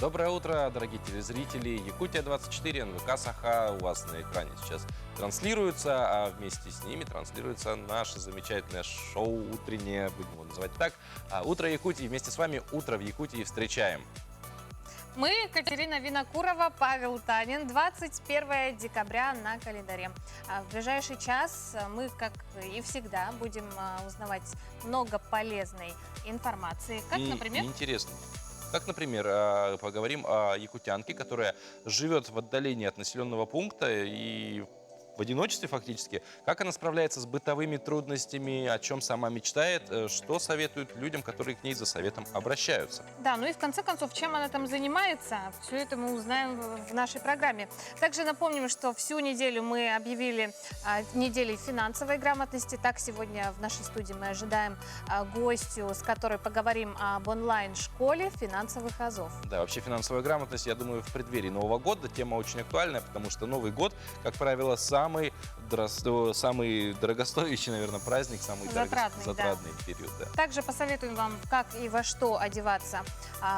Доброе утро, дорогие телезрители. Якутия-24, НВК Саха у вас на экране сейчас транслируется, а вместе с ними транслируется наше замечательное шоу утреннее, будем его называть так. «Утро Якутии». Вместе с вами «Утро в Якутии» встречаем. Мы, Катерина Винокурова, Павел Танин, 21 декабря на календаре. В ближайший час мы, как и всегда, будем узнавать много полезной информации. Как, например? Интересно. Как, например, поговорим о якутянке, которая живет в отдалении от населенного пункта и в одиночестве фактически. Как она справляется с бытовыми трудностями, о чем сама мечтает, что советует людям, которые к ней за советом обращаются. Да, ну и в конце концов, чем она там занимается, все это мы узнаем в нашей программе. Также напомним, что всю неделю мы объявили неделей финансовой грамотности. Так, сегодня в нашей студии мы ожидаем гостью, с которой поговорим об онлайн-школе финансовых азов. Да, вообще финансовая грамотность, я думаю, в преддверии Нового года тема очень актуальная, потому что Новый год, как правило, самый дорогостоящий, наверное, праздник, самый затратный период. Да. Также посоветуем вам, как и во что одеваться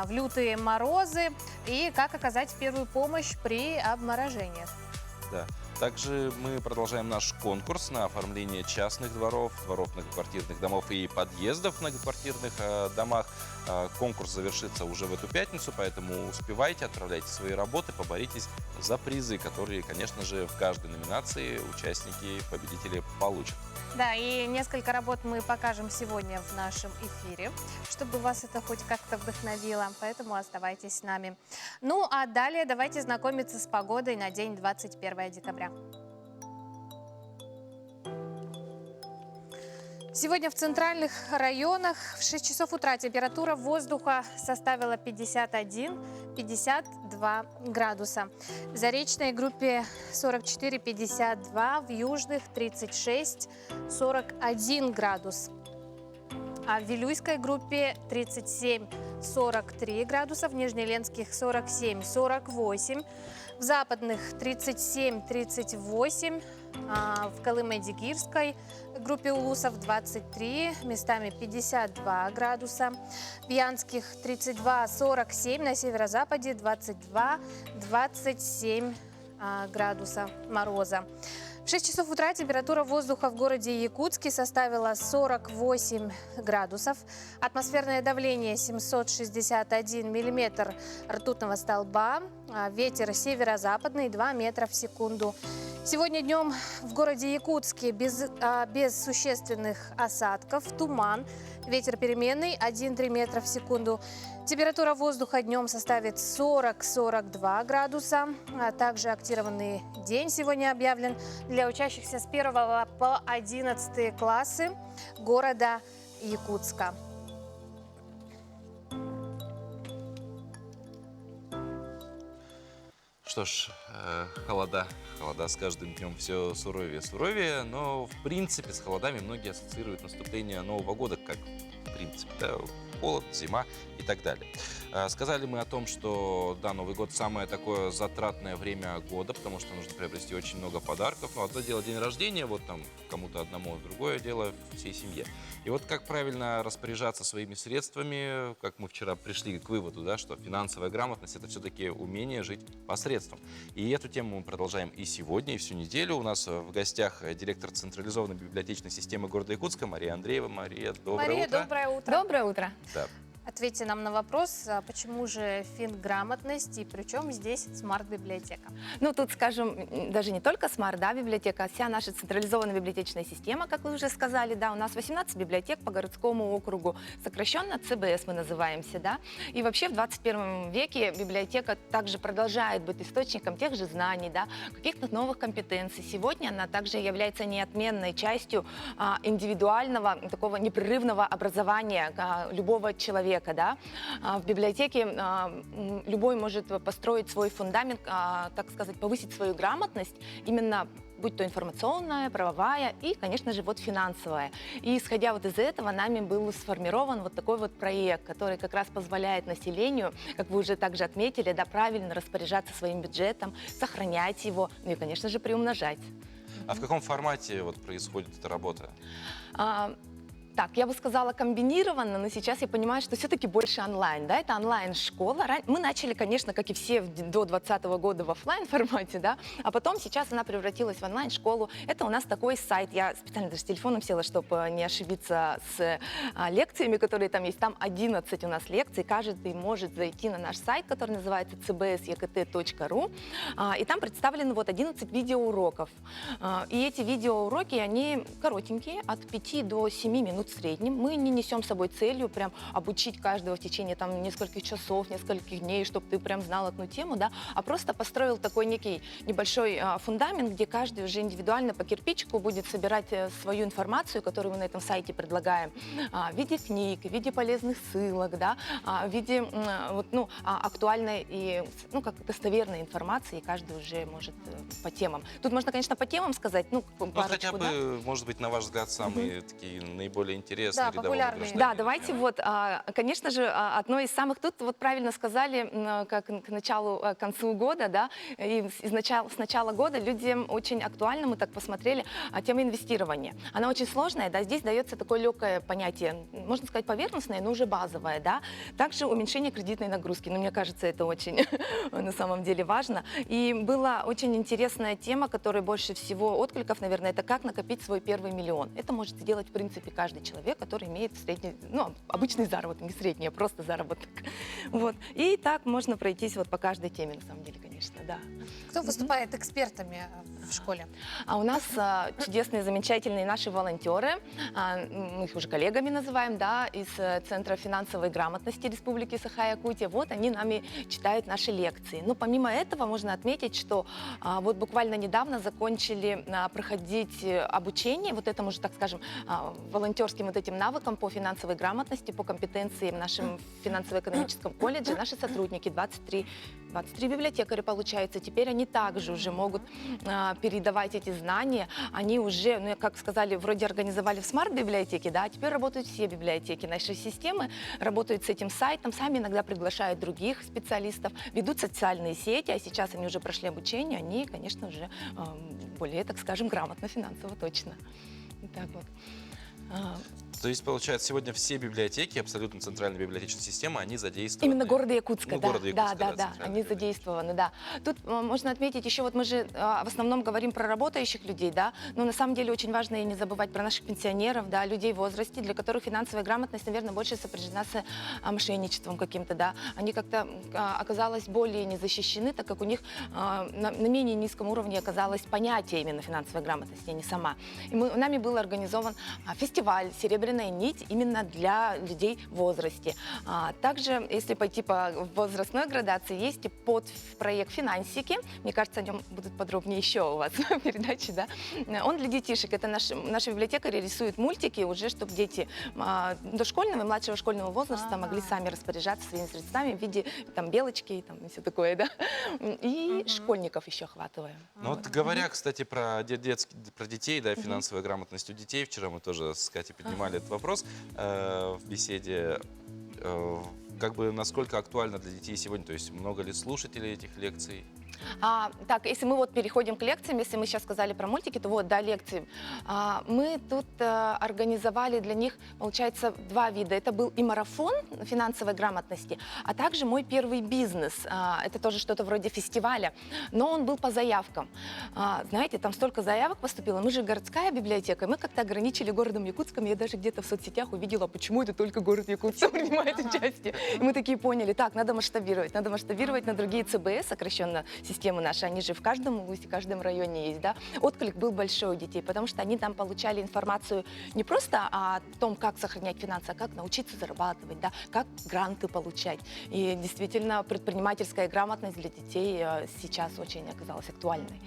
в лютые морозы и как оказать первую помощь при обморожениях. Да. Также мы продолжаем наш конкурс на оформление частных дворов, дворов многоквартирных домов и подъездов в многоквартирных домах. Конкурс завершится уже в эту пятницу, поэтому успевайте, отправляйте свои работы, поборитесь за призы, которые, конечно же, в каждой номинации участники, победители получат. Да, и несколько работ мы покажем сегодня в нашем эфире, чтобы вас это хоть как-то вдохновило, поэтому оставайтесь с нами. Ну, а далее давайте знакомиться с погодой на день 21 декабря. Сегодня в центральных районах в 6 часов утра температура воздуха составила 51-52 градуса. В заречной группе 44-52, в южных 36-41 градус. А в Вилюйской группе 37-43 градуса, в Нижнеленских 47-48, в западных 37-38, в Колыме-Дигирской группе улусов 23, местами 52 градуса, в Янских 32-47, на северо-западе 22-27 градуса мороза. В 6 часов утра температура воздуха в городе Якутске составила 48 градусов. Атмосферное давление 761 миллиметр ртутного столба. Ветер северо-западный 2 метра в секунду. Сегодня днем в городе Якутске без существенных осадков, туман, ветер переменный 1-3 метра в секунду. Температура воздуха днем составит 40-42 градуса. А также актированный день сегодня объявлен для учащихся с 1 по 11 классы города Якутска. Что ж, холода с каждым днем все суровее и суровее, но в принципе с холодами многие ассоциируют наступление Нового года как в принципе, да, холод, зима и так далее. Сказали мы о том, что да, Новый год самое такое затратное время года, потому что нужно приобрести очень много подарков. Но одно дело день рождения, вот там кому-то одному, другое дело всей семье. И вот как правильно распоряжаться своими средствами, как мы вчера пришли к выводу, да, что финансовая грамотность – это все-таки умение жить по средствам. И эту тему мы продолжаем и сегодня, и всю неделю. У нас в гостях директор централизованной библиотечной системы города Якутска Мария Андреева. Мария, доброе утро. Доброе утро. Доброе утро. Да. Ответьте нам на вопрос, почему же финграмотность и причем здесь смарт-библиотека? Ну, тут, скажем, даже не только смарт, да, библиотека, а вся наша централизованная библиотечная система, как вы уже сказали, да, у нас 18 библиотек по городскому округу, сокращенно ЦБС мы называемся, да, и вообще в 21 веке библиотека также продолжает быть источником тех же знаний, да, каких-то новых компетенций. Сегодня она также является неотменной частью индивидуального, такого непрерывного образования любого человека. Да? В библиотеке любой может построить свой фундамент, так сказать, повысить свою грамотность, именно будь то информационная, правовая и, конечно же, вот финансовая. И исходя вот из этого нами был сформирован вот такой вот проект, который как раз позволяет населению, как вы уже также отметили, да, правильно распоряжаться своим бюджетом, сохранять его, ну и, конечно же, приумножать. А в каком формате вот происходит эта работа? Так, я бы сказала комбинированно, но сейчас я понимаю, что все-таки больше онлайн, да, это онлайн-школа. Мы начали, конечно, как и все до 2020 года в оффлайн формате, да, а потом сейчас она превратилась в онлайн-школу. Это у нас такой сайт, я специально даже с телефоном села, чтобы не ошибиться с лекциями, которые там есть. Там 11 у нас лекций, каждый может зайти на наш сайт, который называется cbsekt.ru, и там представлены вот 11 видеоуроков. И эти видеоуроки, они коротенькие, от 5 до 7 минут в среднем. Мы не несем с собой целью прям обучить каждого в течение там нескольких часов, нескольких дней, чтобы ты прям знал одну тему, да, а просто построил такой некий небольшой фундамент, где каждый уже индивидуально по кирпичику будет собирать свою информацию, которую мы на этом сайте предлагаем, в виде книг, в виде полезных ссылок, да, в виде вот, ну, актуальной и как достоверной информации, и каждый уже может по темам. Тут можно, конечно, по темам сказать, Ну, парочку, хотя бы, да? может быть, на ваш взгляд, самые такие наиболее интересные. Да, рядовому популярные. гражданину. Да, давайте вот, конечно же, одно из самых, тут вот правильно сказали, как к началу, к концу года, да, и с начала года людям очень актуально, мы так посмотрели, тема инвестирования. Она очень сложная, да, здесь дается такое легкое понятие, можно сказать, поверхностное, но уже базовое, да. Также уменьшение кредитной нагрузки, мне кажется, это очень на самом деле важно. И была очень интересная тема, которая больше всего откликов, наверное, это как накопить свой первый миллион. Это может сделать, в принципе, каждый человек, который имеет средний, обычный заработок, не средний, а просто заработок. Вот. И так можно пройтись вот по каждой теме, на самом деле, конечно, да. Кто выступает экспертами в школе? А у нас чудесные, замечательные наши волонтеры, мы их уже коллегами называем, да, из Центра финансовой грамотности Республики Саха-Якутия. Вот они нами читают наши лекции. Но помимо этого можно отметить, что вот буквально недавно закончили проходить обучение вот этому же, так скажем, волонтерским вот этим навыкам по финансовой грамотности, по компетенциям в нашем финансово-экономическом колледже. Наши сотрудники, 23 библиотекаря, получается, теперь они также уже могут передавать эти знания. Они уже, как сказали, вроде организовали в смарт-библиотеке, да, а теперь работают все библиотеки нашей системы, работают с этим сайтом, сами иногда приглашают других специалистов, ведут социальные сети, а сейчас они уже прошли обучение, они, конечно, уже более, так скажем, грамотно финансово точно. Так вот. То есть, получается, сегодня все библиотеки, абсолютно центральная библиотечная система, они задействованы. Именно города Якутска, Ну, да, города Якутска, да, центральная они библиотека. задействованы, да. Тут можно отметить еще, вот мы же в основном говорим про работающих людей, да, но на самом деле очень важно и не забывать про наших пенсионеров, да, людей в возрасте, для которых финансовая грамотность, наверное, больше сопряжена с мошенничеством каким-то, да. Они как-то оказалось более не защищены, так как у них на менее низком уровне оказалось понятие именно финансовой грамотности, а не сама. И нами был организован фестиваль «Серебряная нить» именно для людей в возрасте. Также, если пойти по возрастной градации, есть и подпроект «Финансики». Мне кажется, о нем будут подробнее еще у вас в передаче. Да? Он для детишек. Это наши библиотекари рисуют мультики уже, чтобы дети дошкольного и младшего школьного возраста могли сами распоряжаться своими средствами в виде там, белочки и все такое. Да? И школьников еще охватываем. Ну вот говоря, кстати, про детей, да, финансовая грамотность у детей, вчера мы тоже с Катей поднимали этот вопрос в беседе, как бы насколько актуально для детей сегодня, то есть много ли слушателей этих лекций? Так, если мы вот переходим к лекциям, если мы сейчас сказали про мультики, то вот, да, лекции. Мы тут организовали для них, получается, 2 вида. Это был и марафон финансовой грамотности, а также мой первый бизнес. Это тоже что-то вроде фестиваля, но он был по заявкам. Знаете, там столько заявок поступило. Мы же городская библиотека, мы как-то ограничили городом Якутском. Я даже где-то в соцсетях увидела, почему это только город Якутск принимает участие. И мы такие поняли, так, надо масштабировать на другие ЦБС, сокращенно системы наши, они же в каждом области, в каждом районе есть, да. Отклик был большой у детей, потому что они там получали информацию не просто о том, как сохранять финансы, а как научиться зарабатывать, да, как гранты получать. И действительно, предпринимательская грамотность для детей сейчас очень оказалась актуальной.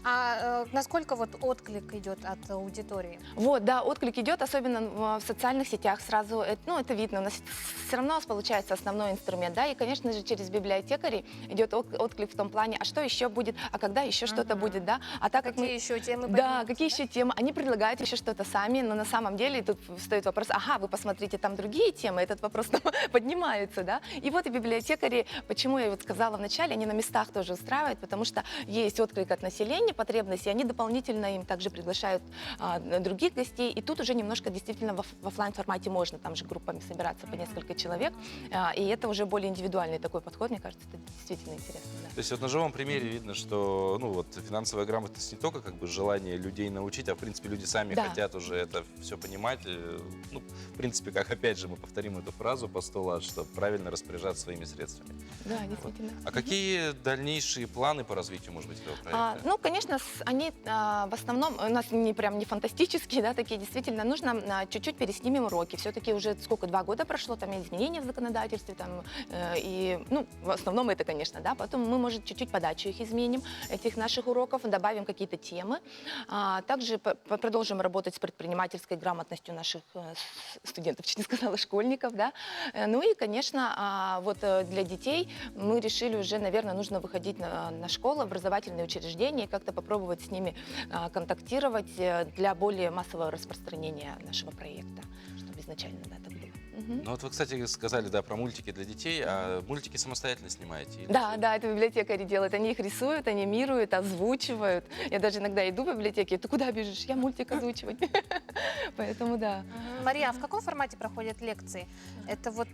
А насколько вот отклик идет от аудитории? Вот, да, отклик идет, особенно в социальных сетях сразу, это видно. У нас все равно получается основной инструмент, да, и, конечно же, через библиотекарей идет отклик в том плане, а что еще будет, а когда еще что-то будет, да. А так как какие еще темы? Да, какие еще темы? Они предлагают еще что-то сами, но на самом деле тут встает вопрос, ага, вы посмотрите, там другие темы, этот вопрос там поднимается, да. И вот и библиотекари, почему я вот сказала вначале, они на местах тоже устраивают, потому что есть отклик от населения, потребность, и они дополнительно им также приглашают других гостей. И тут уже немножко действительно в офлайн формате можно, там же группами собираться по несколько человек. И это уже более индивидуальный такой подход, мне кажется, это действительно интересно. Да. То есть вот на живом примере видно, что ну, вот, финансовая грамотность не только как бы желание людей научить, а в принципе люди сами Да. хотят уже это все понимать. Ну, в принципе, как опять же мы повторим эту фразу по 100 раз, что правильно распоряжаться своими средствами. Да, действительно. А какие дальнейшие планы по развитию, может быть, этого проекта? Ну, конечно, они в основном у нас не прям не фантастические, да, такие действительно. Нужно чуть-чуть переснимем уроки. Все-таки уже сколько, 2 года прошло, там изменения в законодательстве, там, и, ну, в основном это, конечно, да. Потом мы, может, чуть-чуть подачу их изменим, этих наших уроков, добавим какие-то темы. Также продолжим работать с предпринимательской грамотностью наших студентов, чуть не сказала, школьников, да. Ну и, конечно, вот для детей мы решили уже, наверное, нужно выходить на школы, образовательные учреждения и как-то попробовать с ними контактировать для более массового распространения нашего проекта, чтобы изначально, да, так было. Ну вот вы, кстати, сказали, да, про мультики для детей, а мультики самостоятельно снимаете? Или Да, да, это библиотекари делают. Они их рисуют, анимируют, озвучивают. Я даже иногда иду в библиотеке, ты куда бежишь? Я мультик озвучивать. Поэтому да. Мария, а в каком формате проходят лекции? Это вот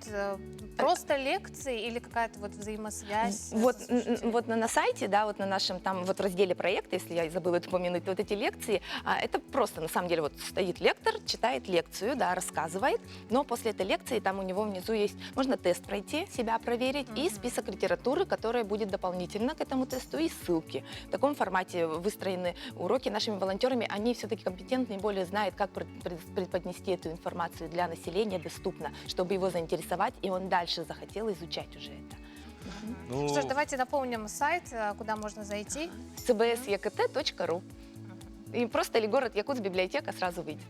просто лекции или какая-то вот взаимосвязь? Вот на сайте, да, вот на нашем там вот разделе проекта, если я забыла это упомянуть, вот эти лекции, это просто на самом деле вот стоит лектор, читает лекцию, да, рассказывает, но после этой лекции там у него внизу есть, можно тест пройти, себя проверить и список литературы, которая будет дополнительно к этому тесту, и ссылки. В таком формате выстроены уроки нашими волонтерами, они все-таки компетентны и более знают, как преподнести эту информацию для населения доступно, чтобы его заинтересовать, и он дальше захотел изучать уже это. Ну, Что ж, давайте напомним сайт, куда можно зайти. cbsekt.ru. И просто или город Якутск, библиотека сразу выйдет.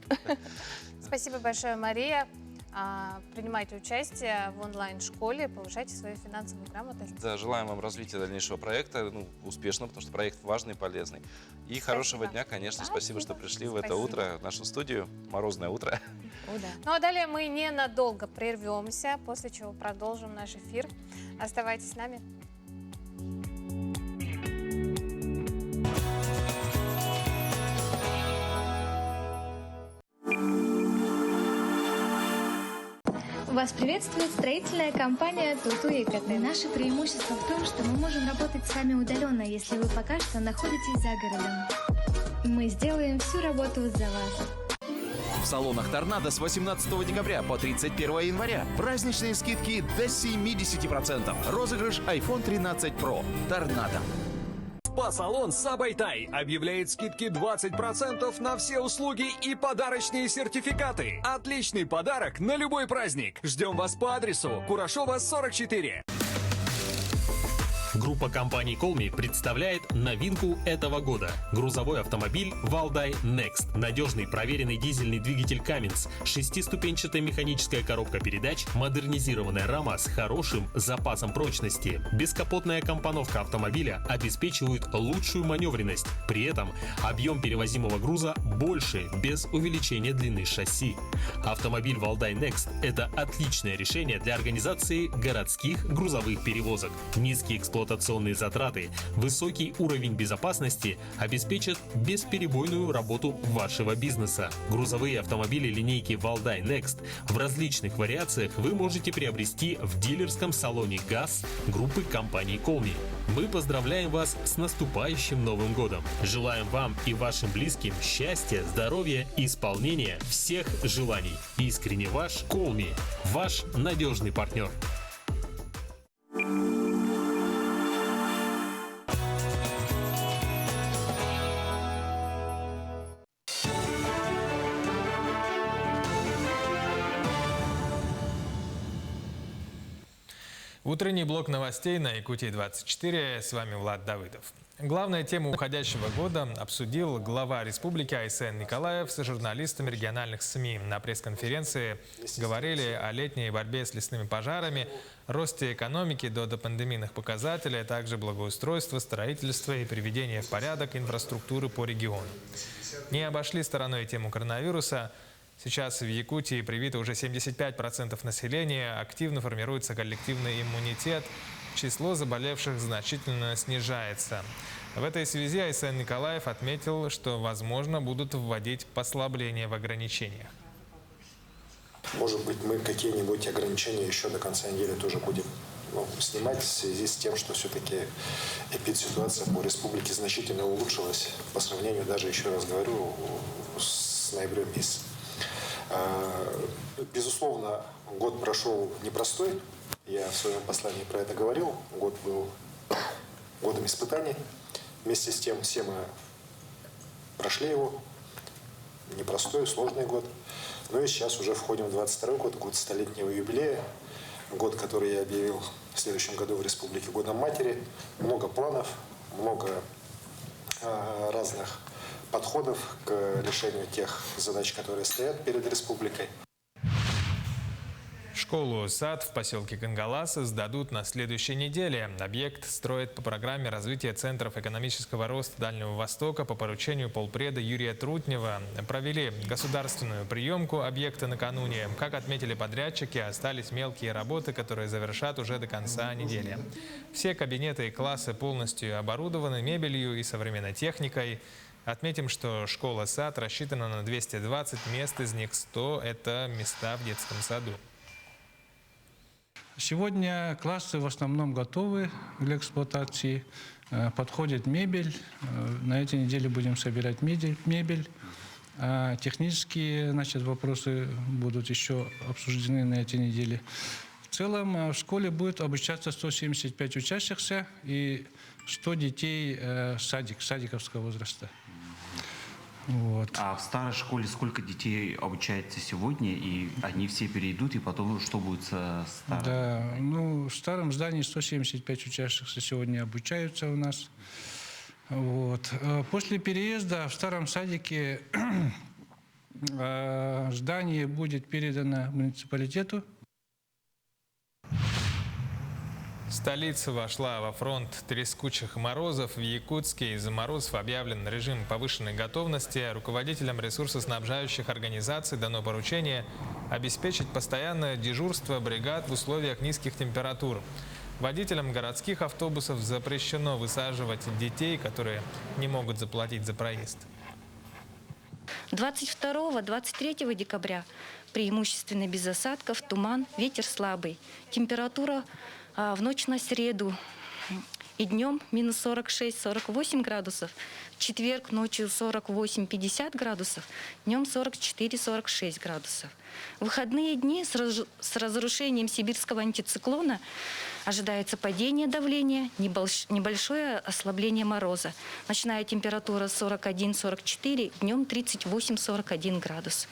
Спасибо большое, Мария. Принимайте участие в онлайн-школе, повышайте свою финансовую грамотность. да, желаем вам развития дальнейшего проекта, ну, успешного, потому что проект важный и полезный. И хорошего дня, конечно. Спасибо, что пришли в это Спасибо. утро, в нашу студию, морозное утро. О, да. Ну а далее мы ненадолго прервемся, после чего продолжим наш эфир. Оставайтесь с нами. Вас приветствует строительная компания Туту ЕКТ. Наше преимущество в том, что мы можем работать с вами удаленно, если вы пока что находитесь за городом. Мы сделаем всю работу за вас. В салонах «Торнадо» с 18 декабря по 31 января. Праздничные скидки до 70%. Розыгрыш iPhone 13 Pro. «Торнадо». Спа-салон Сабайтай объявляет скидки 20% на все услуги и подарочные сертификаты. Отличный подарок на любой праздник. Ждем вас по адресу Курашова, 44. Группа компаний «Колми» представляет новинку этого года. Грузовой автомобиль «Валдай Next». Надежный проверенный дизельный двигатель «Каменс», 6-ступенчатая механическая коробка передач, модернизированная рама с хорошим запасом прочности. Бескапотная компоновка автомобиля обеспечивает лучшую маневренность. При этом объем перевозимого груза больше, без увеличения длины шасси. Автомобиль «Валдай Next» — это отличное решение для организации городских грузовых перевозок. Низкие эксплуатационные затраты, высокий уровень безопасности обеспечат бесперебойную работу вашего бизнеса. Грузовые автомобили линейки Валдай Next в различных вариациях вы можете приобрести в дилерском салоне ГАЗ группы компаний «Колми». Мы поздравляем вас с наступающим Новым годом. Желаем вам и вашим близким счастья, здоровья и исполнения всех желаний. Искренне ваш «Колми», ваш надежный партнер. Утренний блок новостей на Якутии-24. С вами Влад Давыдов. Главная тема уходящего года обсудил глава республики Айсен Николаев с журналистами региональных СМИ. На пресс-конференции говорили о летней борьбе с лесными пожарами, росте экономики до допандемийных показателей, а также благоустройство, строительство и приведение в порядок инфраструктуры по региону. Не обошли стороной тему коронавируса. Сейчас в Якутии привито уже 75% населения, активно формируется коллективный иммунитет. число заболевших значительно снижается. В этой связи Айсен Николаев отметил, что, возможно, будут вводить послабления в ограничениях. Может быть, мы какие-нибудь ограничения еще до конца недели тоже будем снимать в связи с тем, что все-таки эпидситуация по республике значительно улучшилась по сравнению, даже еще раз говорю, с ноябрем месяцем. Безусловно, год прошел непростой. Я в своем послании про это говорил. Год был годом испытаний. Вместе с тем все мы прошли его. Непростой, сложный год. Ну и сейчас уже входим в 22-й год, год столетнего юбилея. Год, который я объявил в следующем году в Республике Годом Матери. Много планов, много разных подходов к решению тех задач, которые стоят перед республикой. Школу-сад в поселке Кангалас сдадут на следующей неделе. Объект строят по программе развития центров экономического роста Дальнего Востока по поручению полпреда Юрия Трутнева. Провели государственную приемку объекта накануне. Как отметили подрядчики, остались мелкие работы, которые завершат уже до конца недели. Все кабинеты и классы полностью оборудованы мебелью и современной техникой. Отметим, что школа-сад рассчитана на 220 мест, из них 100 – это места в детском саду. Сегодня классы в основном готовы для эксплуатации. Подходит мебель. На этой неделе будем собирать мебель. Технические вопросы будут еще обсуждены на этой неделе. В целом в школе будет обучаться 175 учащихся и 100 детей садиковского возраста. Вот. А в старой школе сколько детей обучается сегодня, и они все перейдут, и потом что будет со старым? Да, в старом здании 175 учащихся сегодня обучаются у нас. Вот. После переезда в старом садике здание будет передано муниципалитету. Столица вошла во фронт трескучих морозов. В Якутске из-за морозов объявлен режим повышенной готовности. Руководителям ресурсоснабжающих организаций дано поручение обеспечить постоянное дежурство бригад в условиях низких температур. Водителям городских автобусов запрещено высаживать детей, которые не могут заплатить за проезд. 22-23 декабря преимущественно без осадков, туман, ветер слабый. Температура в ночь на среду и днем минус 46-48 градусов. В четверг ночью 48-50 градусов, днем 44-46 градусов. В выходные дни с разрушением сибирского антициклона ожидается падение давления, небольшое ослабление мороза. Ночная температура 41-44, днем 38-41 градус.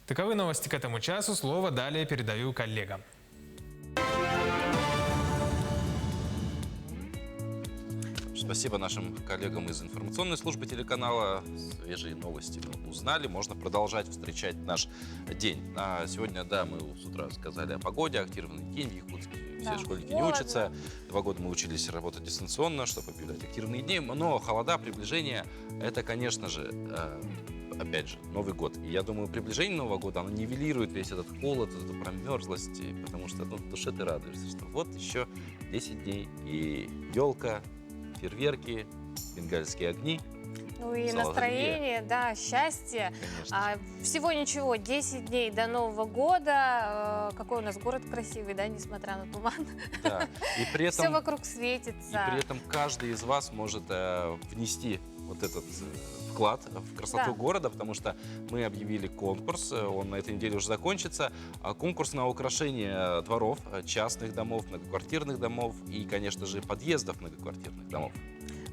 Таковы новости к этому часу. Слово далее передаю коллегам. Спасибо нашим коллегам из информационной службы телеканала. Свежие новости мы узнали. Можно продолжать встречать наш день. А сегодня, да, мы с утра сказали о погоде. Активный день в Якутске. Все школьники не учатся. 2 года мы учились работать дистанционно, чтобы объявлять активные дни. Но холода, приближение, это, конечно же, опять же, Новый год. И я думаю, приближение Нового года, оно нивелирует весь этот холод, эту промерзлость, потому что в душе ты радуешься, что вот еще 10 дней, и елка, фейерверки, бенгальские огни. Ну и настроение, да, счастье. Всего ничего, 10 дней до Нового года. Какой у нас город красивый, да, несмотря на туман. Да. И при этом, все вокруг светится. И при этом каждый из вас может внести вот этот вклад в красоту города, потому что мы объявили конкурс, он на этой неделе уже закончится. Конкурс на украшение дворов, частных домов, многоквартирных домов и, конечно же, подъездов многоквартирных домов.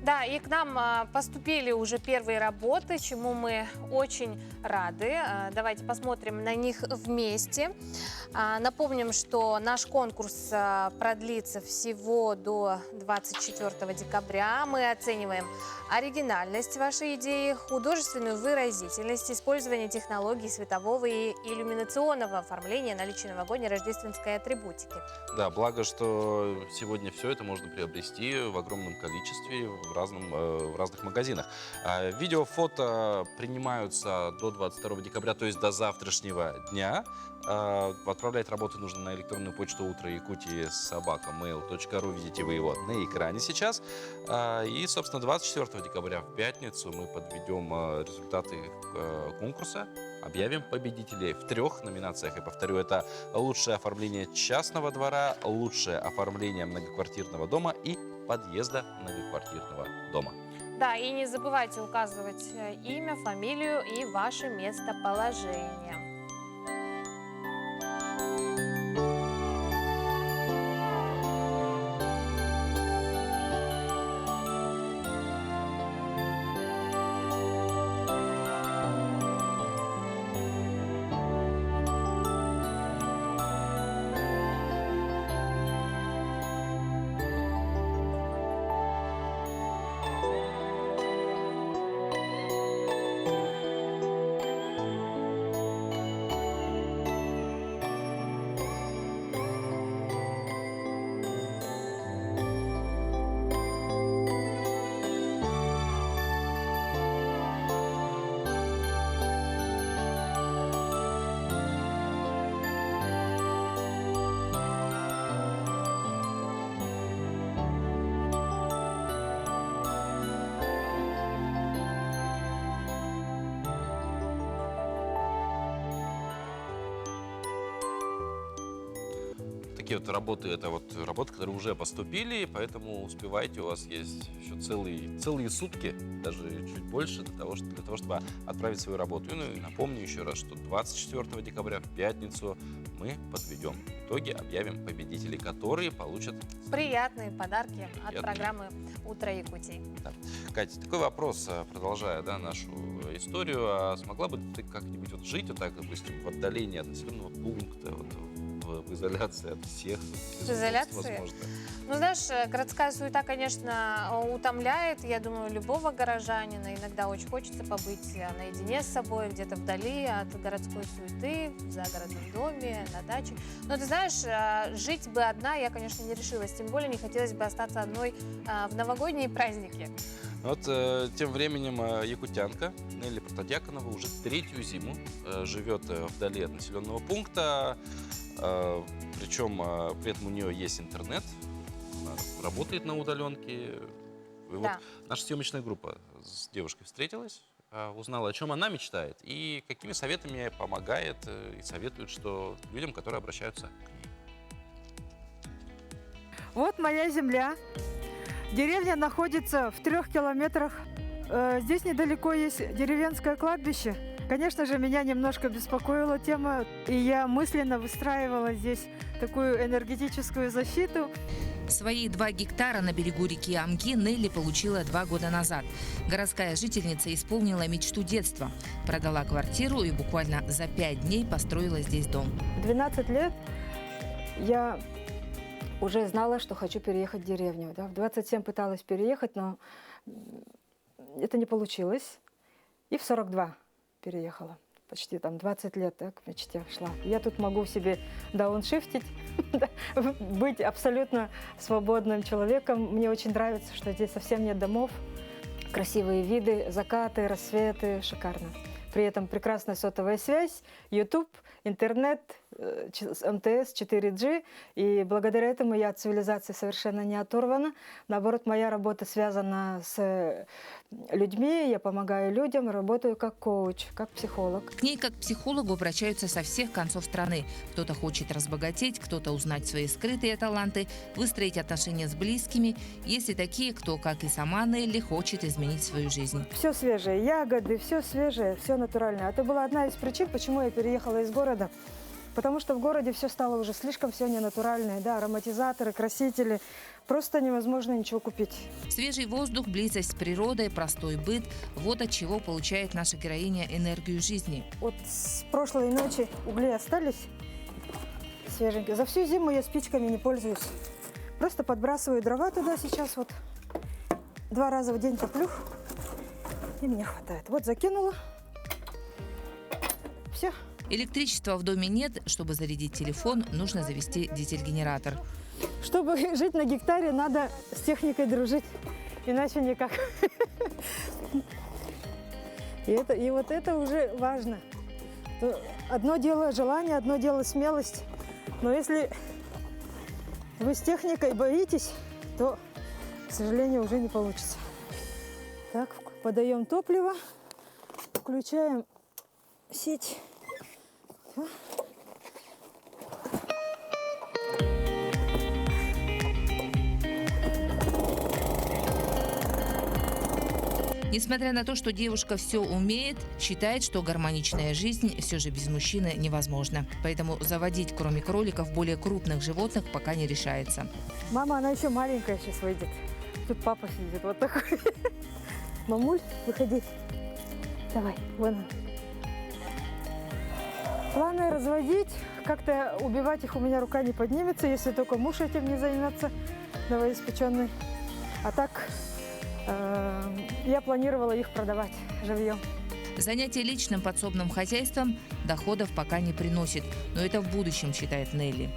Да, и к нам поступили уже первые работы, чему мы очень рады. Давайте посмотрим на них вместе. Напомним, что наш конкурс продлится всего до 24 декабря. Мы оцениваем оригинальность вашей идеи, художественную выразительность, использование технологий светового и иллюминационного оформления, наличие новогодней рождественской атрибутики. Да, благо, что сегодня все это можно приобрести в огромном количестве в разных магазинах. Видео, фото принимаются до 22 декабря, то есть до завтрашнего дня. Отправлять работы нужно на электронную почту utroyakutie@mail.ru. Видите вы его на экране сейчас. И, собственно, 24 декабря в пятницу мы подведем результаты конкурса, объявим победителей в 3 номинациях. Я повторю, это лучшее оформление частного двора, лучшее оформление многоквартирного дома и подъезда многоквартирного дома. Да, и не забывайте указывать имя, фамилию и ваше местоположение. Такие вот работы, это вот работы, которые уже поступили, поэтому успевайте, у вас есть еще целые сутки, даже чуть больше, для того, чтобы отправить свою работу. Ну и напомню еще раз, что 24 декабря в пятницу мы подведем итоги, объявим победителей, которые получат Приятные подарки от программы «Утро Якутии». Да. Катя, такой вопрос, продолжая нашу историю. А смогла бы ты как-нибудь вот жить вот так, допустим, в отдалении от населенного пункта, вот, в изоляции от всех? В изоляции? Возможно. Ну, знаешь, городская суета, конечно, утомляет, я думаю, любого горожанина. Иногда очень хочется побыть наедине с собой, где-то вдали от городской суеты, в загородном доме, на даче. Но ты знаешь, жить бы одна я, конечно, не решилась. Тем более не хотелось бы остаться одной в новогодние праздники. Вот тем временем якутянка Нелли Протодьяконова уже 3-ю зиму живет вдали от населенного пункта. Причем при этом у нее есть интернет, она работает на удаленке. И Да. вот наша съемочная группа с девушкой встретилась, узнала, о чем она мечтает и какими советами помогает и советует, что людям, которые обращаются к ней. Вот моя земля. Деревня находится в 3 километрах. Здесь недалеко есть деревенское кладбище. Конечно же, меня немножко беспокоила тема, и я мысленно выстраивала здесь такую энергетическую защиту. Свои 2 гектара на берегу реки Амги Нелли получила 2 года назад. Городская жительница исполнила мечту детства. Продала квартиру и буквально за 5 дней построила здесь дом. 12 лет я уже знала, что хочу переехать в деревню. Да? В 27 пыталась переехать, но это не получилось. И в 42 переехала. Почти там 20 лет к мечте шла. Я тут могу себе дауншифтить, быть абсолютно свободным человеком. Мне очень нравится, что здесь совсем нет домов. Красивые виды, закаты, рассветы, шикарно. При этом прекрасная сотовая связь, YouTube, интернет, МТС, 4G. И благодаря этому я от цивилизации совершенно не оторвана. Наоборот, моя работа связана с людьми, я помогаю людям, работаю как коуч, как психолог. К ней как к психологу обращаются со всех концов страны. Кто-то хочет разбогатеть, кто-то узнать свои скрытые таланты, выстроить отношения с близкими. Есть и такие, кто, как и сама Нелли, хочет изменить свою жизнь. Все свежее, ягоды, все свежее, все натуральное. Это была одна из причин, почему я переехала из города. Потому что в городе все стало уже слишком все ненатуральное, да, ароматизаторы, красители. Просто невозможно ничего купить. Свежий воздух, близость с природой, простой быт – вот от чего получает наша героиня энергию жизни. Вот с прошлой ночи угли остались свеженькие. За всю зиму я спичками не пользуюсь. Просто подбрасываю дрова туда сейчас вот. 2 раза в день топлю, и мне хватает. Вот закинула. Все. Электричества в доме нет. Чтобы зарядить телефон, нужно завести дизель-генератор. Чтобы жить на гектаре, надо с техникой дружить. Иначе никак. И вот это уже важно. Одно дело желание, одно дело смелость. Но если вы с техникой боитесь, то, к сожалению, уже не получится. Так, подаем топливо, включаем сеть. Несмотря на то, что девушка все умеет, считает, что гармоничная жизнь все же без мужчины невозможна. Поэтому заводить, кроме кроликов, более крупных животных пока не решается. Мама, она еще маленькая сейчас выйдет. Тут папа сидит вот такой. Мамуль, выходи. Давай, вон он. Планы разводить, как-то убивать их у меня рука не поднимется, если только муж этим не займется, новоиспеченный. А так я планировала их продавать живьем. Занятие личным подсобным хозяйством доходов пока не приносит, но это в будущем, считает Нелли.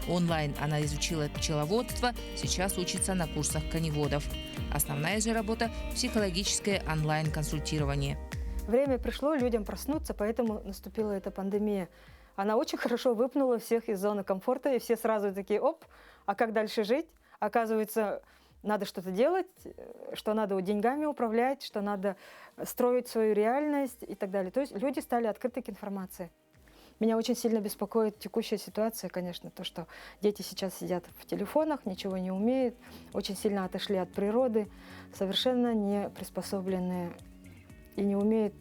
Онлайн она изучила пчеловодство, сейчас учится на курсах коневодов. Основная же работа – психологическое онлайн-консультирование. Время пришло людям проснуться, поэтому наступила эта пандемия. Она очень хорошо выпнула всех из зоны комфорта, и все сразу такие: оп, а как дальше жить? Оказывается, надо что-то делать, что надо деньгами управлять, что надо строить свою реальность и так далее. То есть люди стали открыты к информации. Меня очень сильно беспокоит текущая ситуация, конечно, то, что дети сейчас сидят в телефонах, ничего не умеют, очень сильно отошли от природы, совершенно не приспособленные и не умеют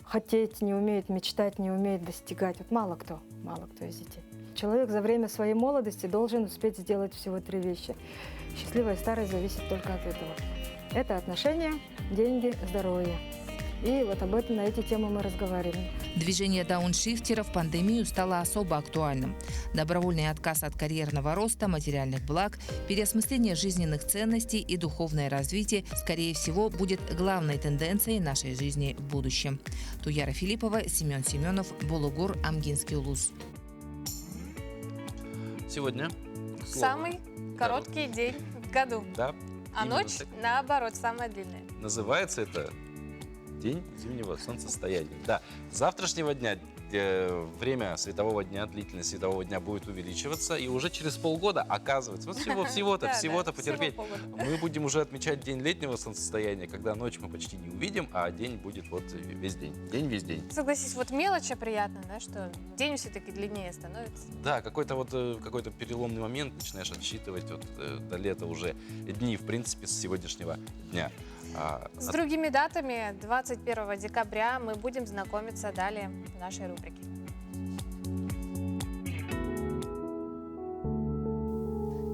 хотеть, не умеют мечтать, не умеют достигать. Вот мало кто из детей. Человек за время своей молодости должен успеть сделать всего 3 вещи. Счастливая старость зависит только от этого. Это отношения, деньги, здоровье. И вот об этом, на эти темы мы разговариваем. Движение дауншифтеров в пандемию стало особо актуальным. Добровольный отказ от карьерного роста, материальных благ, переосмысление жизненных ценностей и духовное развитие, скорее всего, будет главной тенденцией нашей жизни в будущем. Туяра Филиппова, Семен Семенов, Булугур, Амгинский улус. Сегодня Самый короткий день в году. Да. А ночь, наоборот, самая длинная. Называется это День зимнего солнцестояния. Да, с завтрашнего дня время светового дня, длительность светового дня будет увеличиваться, и уже через полгода, оказывается, вот всего-то потерпеть, мы будем уже отмечать день летнего солнцестояния, когда ночь мы почти не увидим, а день будет вот весь день. День весь день. Согласись, вот мелочь приятно, да, что день все-таки длиннее становится. Да, какой-то переломный момент, начинаешь отсчитывать вот до лета уже дни, в принципе, с сегодняшнего дня. С другими датами 21 декабря мы будем знакомиться далее в нашей рубрике.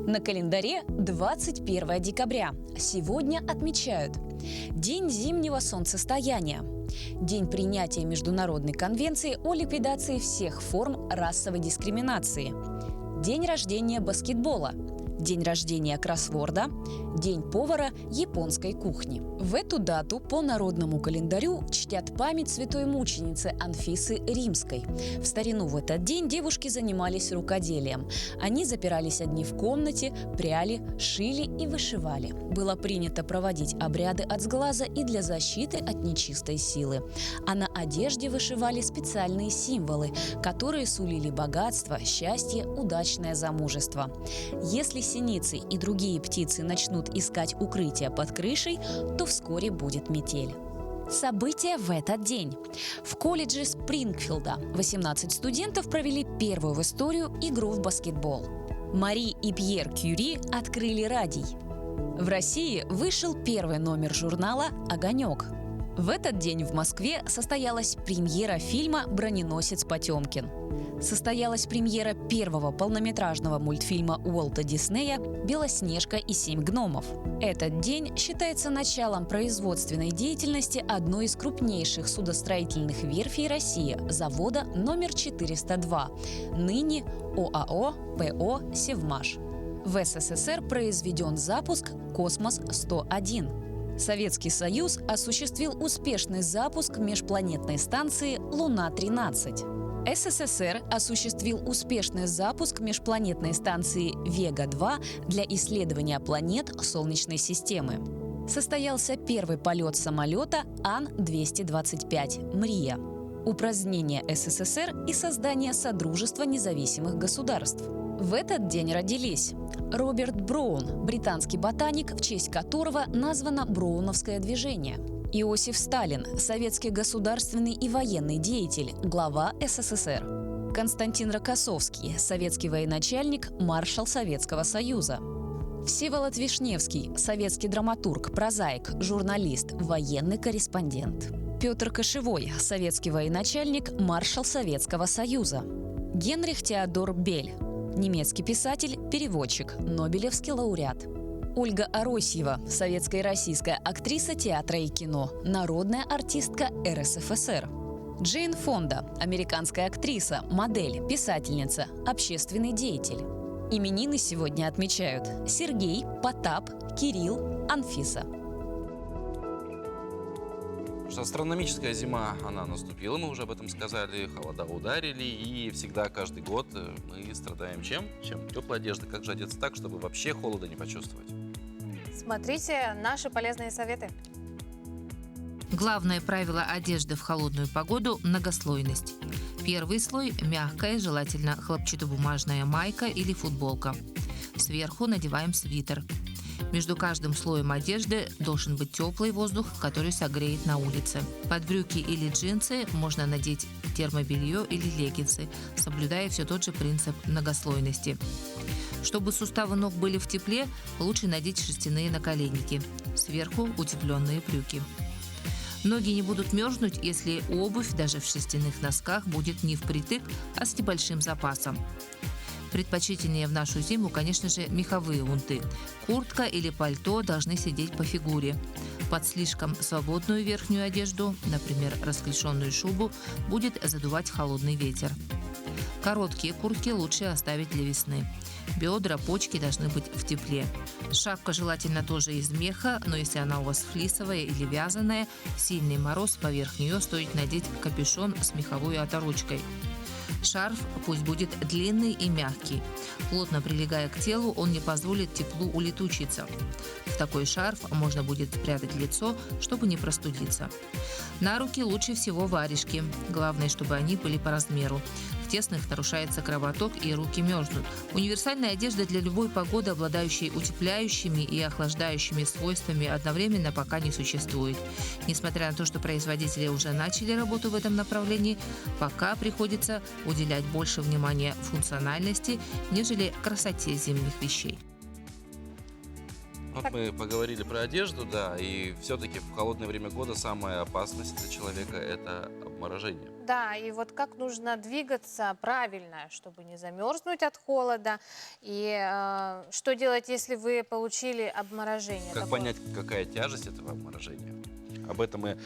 На календаре 21 декабря. Сегодня отмечают День зимнего солнцестояния, День принятия Международной конвенции о ликвидации всех форм расовой дискриминации, День рождения баскетбола, День рождения кроссворда, День повара японской кухни. В эту дату по народному календарю чтят память святой мученицы Анфисы Римской. В старину в этот день девушки занимались рукоделием. Они запирались одни в комнате, пряли, шили и вышивали. Было принято проводить обряды от сглаза и для защиты от нечистой силы. А на одежде вышивали специальные символы, которые сулили богатство, счастье, удачное замужество. Если синицы и другие птицы начнут искать укрытие под крышей, то вскоре будет метель. События в этот день. В колледже Спрингфилда 18 студентов провели первую в историю игру в баскетбол. Мари и Пьер Кюри открыли радий. В России вышел первый номер журнала «Огонек». В этот день в Москве состоялась премьера фильма «Броненосец Потемкин». Состоялась премьера первого полнометражного мультфильма Уолта Диснея «Белоснежка и 7 гномов». Этот день считается началом производственной деятельности одной из крупнейших судостроительных верфей России – завода номер 402, ныне ОАО ПО «Севмаш». В СССР произведен запуск «Космос-101». Советский Союз осуществил успешный запуск межпланетной станции «Луна-13». СССР осуществил успешный запуск межпланетной станции «Вега-2» для исследования планет Солнечной системы. Состоялся первый полет самолета Ан-225 «Мрия», упразднение СССР и создание Содружества независимых государств. В этот день родились Роберт Броун, британский ботаник, в честь которого названо Броуновское движение; Иосиф Сталин, советский государственный и военный деятель, глава СССР; Константин Рокоссовский, советский военачальник, маршал Советского Союза; Всеволод Вишневский, советский драматург, прозаик, журналист, военный корреспондент; Петр Кошевой, советский военачальник, маршал Советского Союза; Генрих Теодор Бель, немецкий писатель, переводчик, нобелевский лауреат; Ольга Аросьева, советская и российская актриса театра и кино, народная артистка РСФСР; Джейн Фонда, американская актриса, модель, писательница, общественный деятель. Именины сегодня отмечают Сергей, Потап, Кирилл, Анфиса. Астрономическая зима, она наступила, мы уже об этом сказали, холода ударили, и всегда, каждый год мы страдаем чем? Теплой одеждой. Как же одеться так, чтобы вообще холода не почувствовать? Смотрите наши полезные советы. Главное правило одежды в холодную погоду – многослойность. Первый слой – мягкая, желательно хлопчатобумажная майка или футболка. Сверху надеваем свитер. Между каждым слоем одежды должен быть теплый воздух, который согреет на улице. Под брюки или джинсы можно надеть термобелье или леггинсы, соблюдая все тот же принцип многослойности. Чтобы суставы ног были в тепле, лучше надеть шерстяные наколенники. Сверху утепленные брюки. Ноги не будут мерзнуть, если обувь, даже в шерстяных носках, будет не впритык, а с небольшим запасом. Предпочтительнее в нашу зиму, конечно же, меховые унты. Куртка или пальто должны сидеть по фигуре. Под слишком свободную верхнюю одежду, например, расклешенную шубу, будет задувать холодный ветер. Короткие куртки лучше оставить для весны. Бедра, почки должны быть в тепле. Шапка желательно тоже из меха, но если она у вас флисовая или вязаная, в сильный мороз поверх нее стоит надеть капюшон с меховой оторочкой. Шарф пусть будет длинный и мягкий. Плотно прилегая к телу, он не позволит теплу улетучиться. В такой шарф можно будет спрятать лицо, чтобы не простудиться. На руки лучше всего варежки. Главное, чтобы они были по размеру. В тесных нарушается кровоток и руки мерзнут. Универсальная одежда для любой погоды, обладающей утепляющими и охлаждающими свойствами, одновременно пока не существует. Несмотря на то, что производители уже начали работу в этом направлении, пока приходится уделять больше внимания функциональности, нежели красоте зимних вещей. Вот мы поговорили про одежду, да, и все-таки в холодное время года самая опасность для человека – это обморожение. Да, и вот как нужно двигаться правильно, чтобы не замерзнуть от холода. И что делать, если вы получили обморожение? Как понять, какая тяжесть этого обморожения? Об этом мы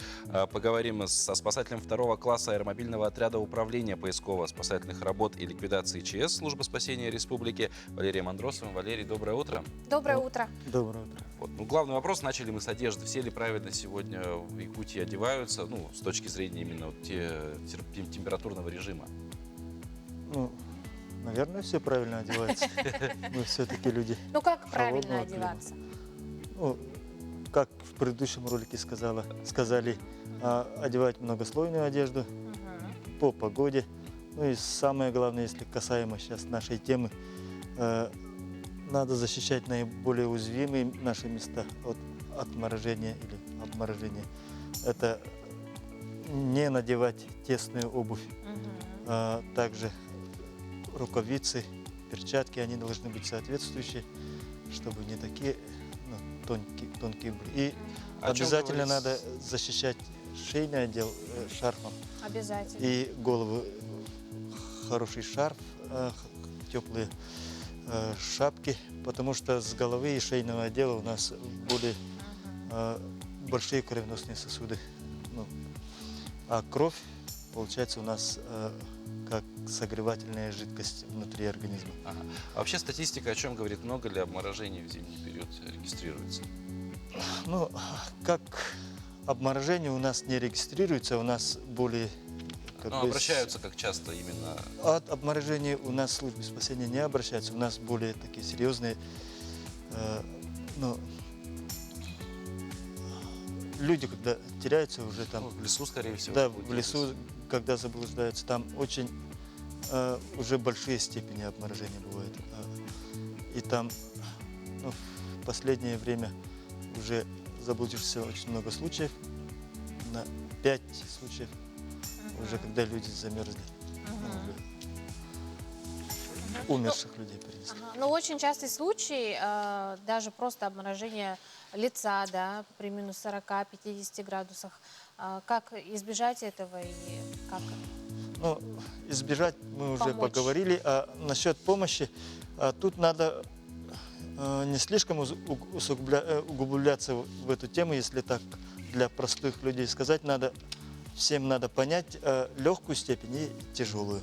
поговорим со спасателем 2 класса аэромобильного отряда управления поисково-спасательных работ и ликвидации ЧС Службы спасения Республики Валерием Андросовым. Валерий, доброе утро. Доброе утро. Доброе утро. Вот. Главный вопрос, начали мы с одежды. Все ли правильно сегодня в Якутии одеваются, с точки зрения именно температурного режима? Наверное, все правильно одеваются. Мы все-таки люди. Как правильно одеваться? Как в предыдущем ролике сказали, одевать многослойную одежду по погоде. И самое главное, если касаемо сейчас нашей темы, надо защищать наиболее уязвимые наши места от отморожения или обморожения. Это не надевать тесную обувь. Также рукавицы, перчатки, они должны быть соответствующие, чтобы не такие тонкие были. И обязательно надо защищать шейный отдел шарфом. Обязательно. И голову. Хороший шарф, теплые шапки, потому что с головы и шейного отдела у нас более большие кровеносные сосуды. А кровь, получается, у нас как согревательная жидкость внутри организма. Ага. А вообще статистика о чем говорит? Много ли обморожений в зимний период регистрируется? Как обморожение у нас не регистрируется, у нас более как Но бы обращаются как часто именно... От обморожения у нас службы спасения не обращаются. У нас более такие серьезные люди, когда теряются уже там... Ну, в лесу, скорее всего. Да, в лесу, когда заблуждаются, там очень уже большие степени обморожения бывают. И там в последнее время уже заблудившихся очень много случаев, на 5 случаев, уже когда люди замерзли. Умерших людей принесли. Но очень частый случай, даже просто обморожение лица, да, при минус 40-50 градусах. Как избежать этого и как? Ну, избежать мы уже Помочь. поговорили. А насчет помощи, тут надо не слишком углубляться в эту тему, если так для простых людей сказать. Всем надо понять легкую степень и тяжелую.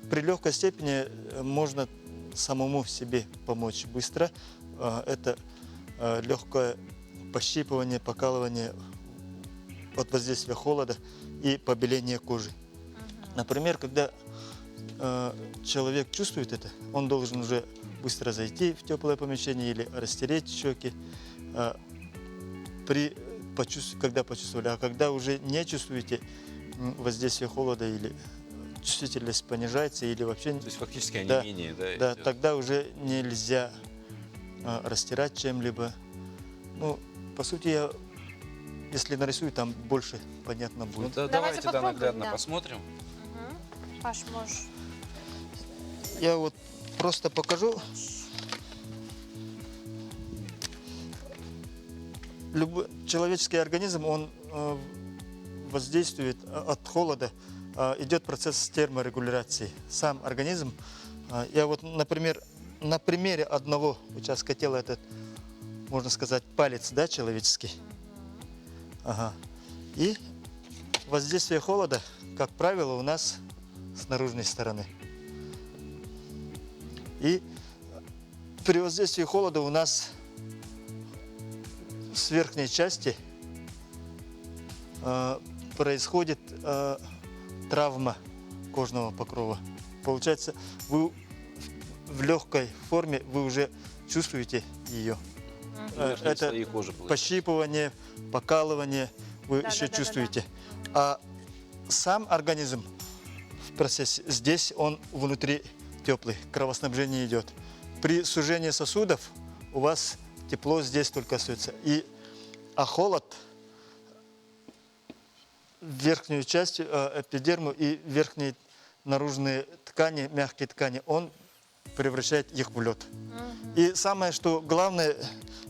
При легкой степени можно самому себе помочь быстро. Это легкое пощипывание, покалывание от воздействия холода и побеление кожи. Например, когда человек чувствует это, он должен уже быстро зайти в теплое помещение или растереть щеки, когда почувствовали. А когда уже не чувствуете воздействие холода или чувствительность понижается или вообще... То есть фактически онемение, да? Да, тогда уже нельзя растирать чем-либо. Ну, по сути, если нарисую, там больше понятно будет. Ну, да, давайте наглядно посмотрим. Паш, можешь. Я вот просто покажу. Любой человеческий организм, он воздействует от холода, идет процесс терморегуляции. Сам организм, я вот, например, на примере одного участка тела, этот, можно сказать, палец, да, человеческий. Ага. И воздействие холода, как правило, у нас с наружной стороны. И при воздействии холода у нас с верхней части происходит травма кожного покрова. Получается, вы в легкой форме вы уже чувствуете ее. Это пощипывание, покалывание вы еще чувствуете. А сам организм в процессе, здесь он внутри теплый, кровоснабжение идет. При сужении сосудов у вас тепло здесь только остается. А холод в верхнюю часть эпидерму и верхние наружные ткани, мягкие ткани, он превращает их в лед. И самое, что главное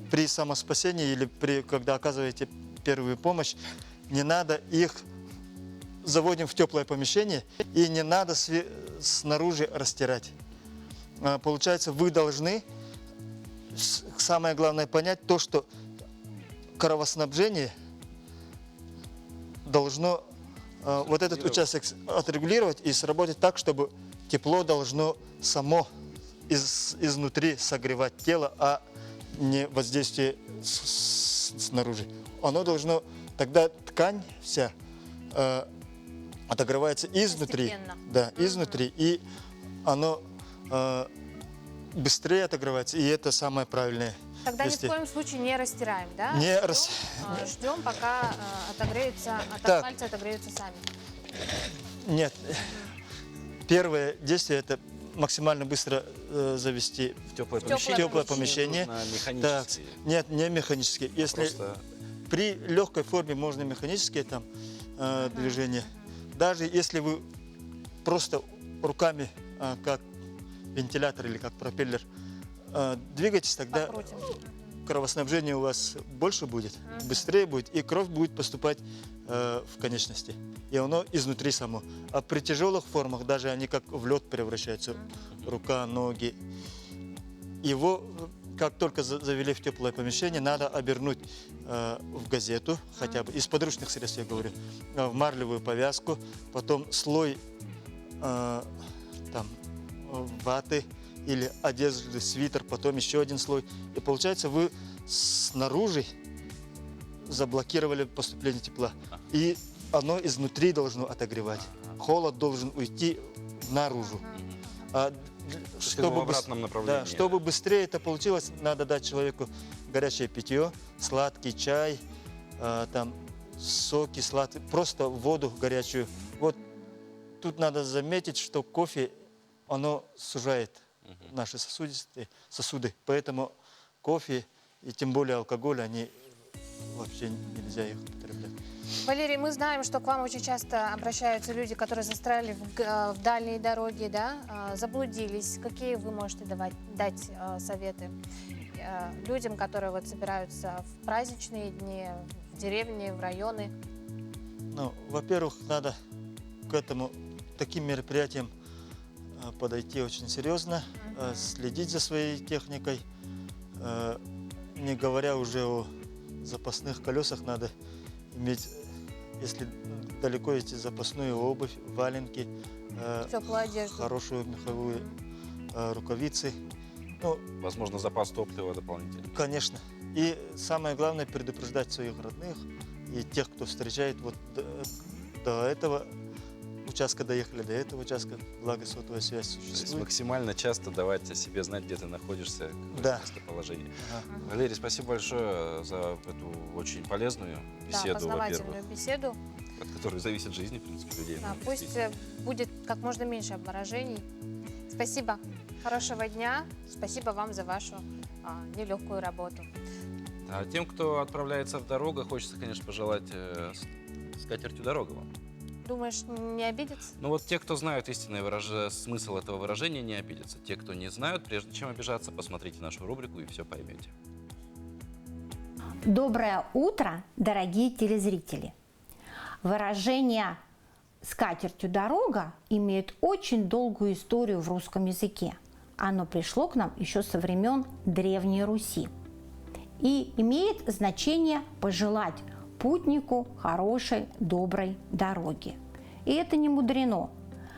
при самоспасении или когда оказываете первую помощь, не надо их заводим в теплое помещение и не надо снаружи растирать. Получается, вы должны, самое главное, понять то, что кровоснабжение должно вот этот участок отрегулировать и сработать так, чтобы тепло должно само изнутри согревать тело, а не воздействие снаружи. Оно должно, тогда ткань вся отогревается изнутри. Да, изнутри, и оно быстрее отогревается, и это самое правильное. Тогда ни в коем случае не растираем, да? Ждем, пока пальцы отогреются сами. Нет. Первое действие – это максимально быстро завести в теплое помещение. Так, нет, не механически. Если при легкой форме можно механические там движения. Даже если вы просто руками, как вентилятор или как пропеллер, двигаетесь, тогда кровоснабжение у вас больше будет, быстрее будет, и кровь будет поступать в конечности. И оно изнутри само. А при тяжелых формах, даже они как в лед превращаются, рука, ноги. Его, как только завели в теплое помещение, надо обернуть в газету, хотя бы, из подручных средств я говорю, в марлевую повязку, потом слой ваты или одежды, свитер, потом еще один слой. И получается, вы снаружи заблокировали поступление тепла. И оно изнутри должно отогревать. Холод должен уйти наружу. в обратном направлении. Да, чтобы быстрее это получилось, надо дать человеку горячее питье, сладкий чай, там соки сладкие, просто воду горячую. Вот тут надо заметить, что кофе, оно сужает наши сосуды, поэтому кофе и тем более алкоголь, они вообще нельзя их употреблять. Валерий, мы знаем, что к вам очень часто обращаются люди, которые застряли в дальние дороги, да, заблудились. Какие вы можете дать советы людям, которые вот собираются в праздничные дни, в деревни, в районы? Ну, во-первых, надо к таким мероприятиям подойти очень серьезно, следить за своей техникой, не говоря уже о запасных колесах, надо иметь, если далеко идти, запасную обувь, валенки, теплую одежду, хорошую меховую рукавицы. Ну, возможно, запас топлива дополнительный. Конечно. И самое главное, предупреждать своих родных и тех, кто встречает. Вот до этого участка доехали, до этого участка, благо сотовая связь существует. То есть максимально часто давать о себе знать, где ты находишься, какое местоположение. Валерий, спасибо большое за эту очень полезную беседу, познавательную беседу, от которой зависит жизнь, в принципе, людей. Пусть будет как можно меньше обморожений. Спасибо. Хорошего дня. Спасибо вам за вашу нелегкую работу. А тем, кто отправляется в дорогу, хочется, конечно, пожелать с катертью дорога вам. Думаешь, не обидятся? Ну вот те, кто знают истинный смысл этого выражения, не обидятся. Те, кто не знают, прежде чем обижаться, посмотрите нашу рубрику и все поймете. Доброе утро, дорогие телезрители! Выражение «с катертью дорога» имеет очень долгую историю в русском языке. Оно пришло к нам еще со времен Древней Руси и имеет значение пожелать путнику хорошей, доброй дороги. И это не мудрено.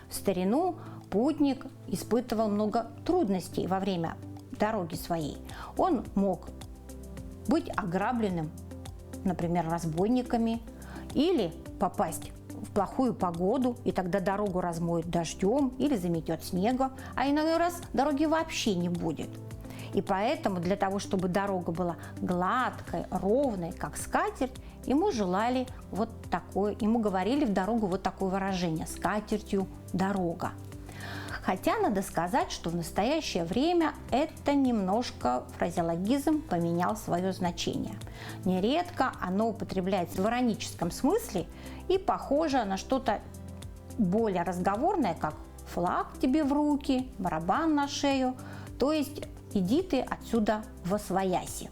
В старину путник испытывал много трудностей во время дороги своей. Он мог быть ограбленным, например, разбойниками, или попасть в плохую погоду, и тогда дорогу размоет дождем или заметет снегом, а иной раз дороги вообще не будет. И поэтому для того, чтобы дорога была гладкой, ровной, как скатерть, ему желали вот такое, ему говорили в дорогу вот такое выражение «с катертью дорога». Хотя надо сказать, что в настоящее время это немножко фразеологизм поменял свое значение. Нередко оно употребляется в ироническом смысле и похоже на что-то более разговорное, как флаг тебе в руки, барабан на шею, то есть иди ты отсюда восвояси.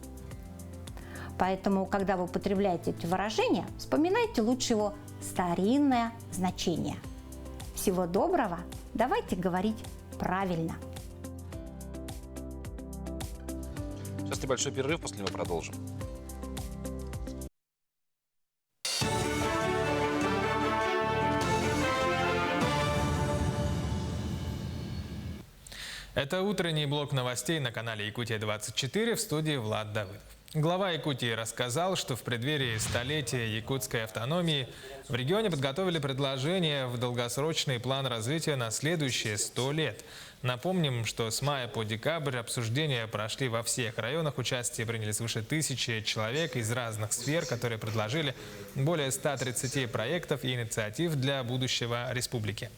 Поэтому, когда вы употребляете эти выражения, вспоминайте лучше его старинное значение. Всего доброго, давайте говорить правильно. Сейчас небольшой перерыв, после него продолжим. Это утренний блок новостей на канале Якутия-24, в студии Влад Давыдов. Глава Якутии рассказал, что в преддверии столетия якутской автономии в регионе подготовили предложение в долгосрочный план развития на следующие 100 лет. Напомним, что с мая по декабрь обсуждения прошли во всех районах. Участие приняли свыше 1000 человек из разных сфер, которые предложили более 130 проектов и инициатив для будущего республики.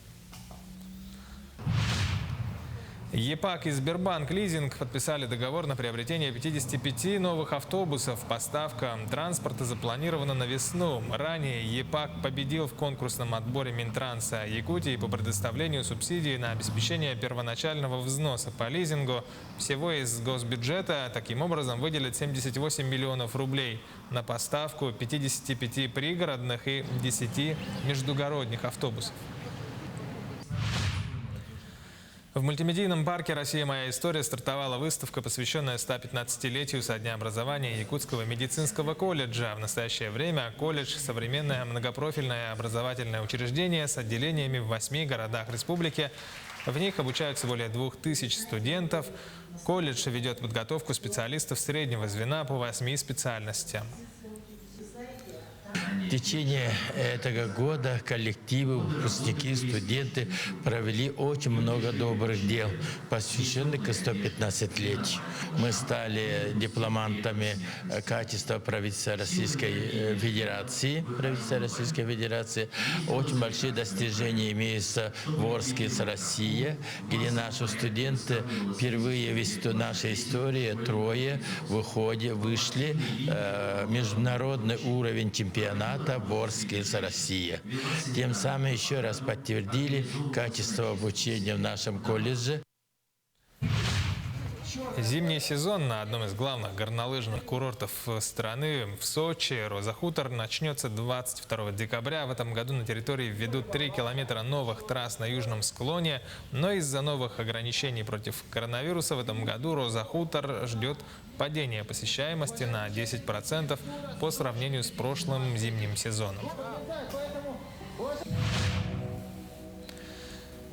ЕПАК и Сбербанк Лизинг подписали договор на приобретение 55 новых автобусов. Поставка транспорта запланирована на весну. Ранее ЕПАК победил в конкурсном отборе Минтранса Якутии по предоставлению субсидий на обеспечение первоначального взноса по лизингу. Всего из госбюджета таким образом выделят 78 миллионов рублей на поставку 55 пригородных и 10 междугородних автобусов. В мультимедийном парке «Россия. Моя история» стартовала выставка, посвященная 115-летию со дня образования Якутского медицинского колледжа. В настоящее время колледж – современное многопрофильное образовательное учреждение с отделениями в 8 городах республики. В них обучаются более 2000 студентов. Колледж ведет подготовку специалистов среднего звена по 8 специальностям. течение этого года коллективы, выпускники, студенты провели очень много добрых дел, посвященных к 115-летию. Мы стали дипломантами качества правительства Российской Федерации. Очень большие достижения имеются в Орске с Россией, где наши студенты впервые в нашей истории трое вышли международный уровень чемпионата в Орске с Россией. Тем самым еще раз подтвердили качество обучения в нашем колледже. Зимний сезон на одном из главных горнолыжных курортов страны в Сочи, Роза Хутор, начнется 22 декабря. В этом году на территории введут 3 километра новых трасс на южном склоне. Но из-за новых ограничений против коронавируса в этом году Роза Хутор ждет падения посещаемости на 10% по сравнению с прошлым зимним сезоном.